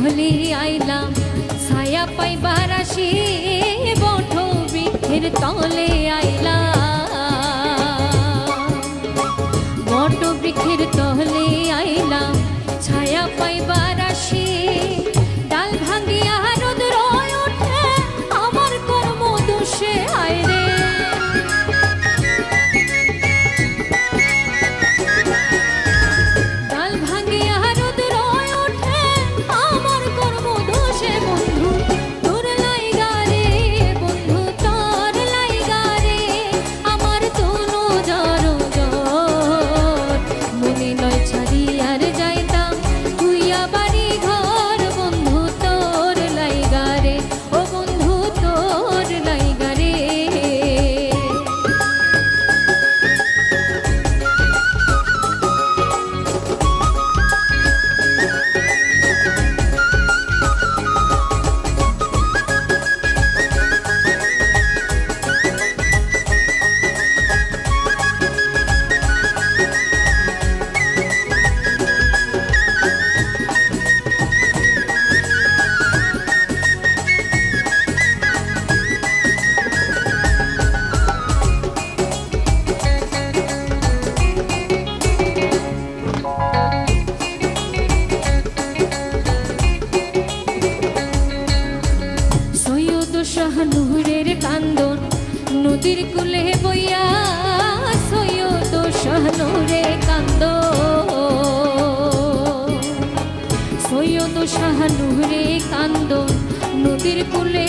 টহলে আইলাম ছায়া পাইবার আসি বট বৃক্ষের তলে আইলাম বট বৃক্ষের তলে আইলাম ছায়া পাইবার আসি ডাল ভাঙ্গিয়া রোদ ওঠে আমার কর্ম দোষে আইরে ডাল ভাঙ্গিয়া রোদ ওঠে আমার কর্ম দোষে বন্ধু তোর লাইগা রে বন্ধু তোর লাইগা রে আমার তনু জর জর মনে নয় ছাড়ি আর যাইতাম তুইয়া বাড়ি ঘর বন্ধু তোর লাইগা রে ও বন্ধু তোর লাইগা রে শাহনুরের কান্দন নদীর কুলে বইয়া সৈয়দ শাহনুরে কান্দন সৈয়দ শাহনুরে কান্দন নদীর কুলে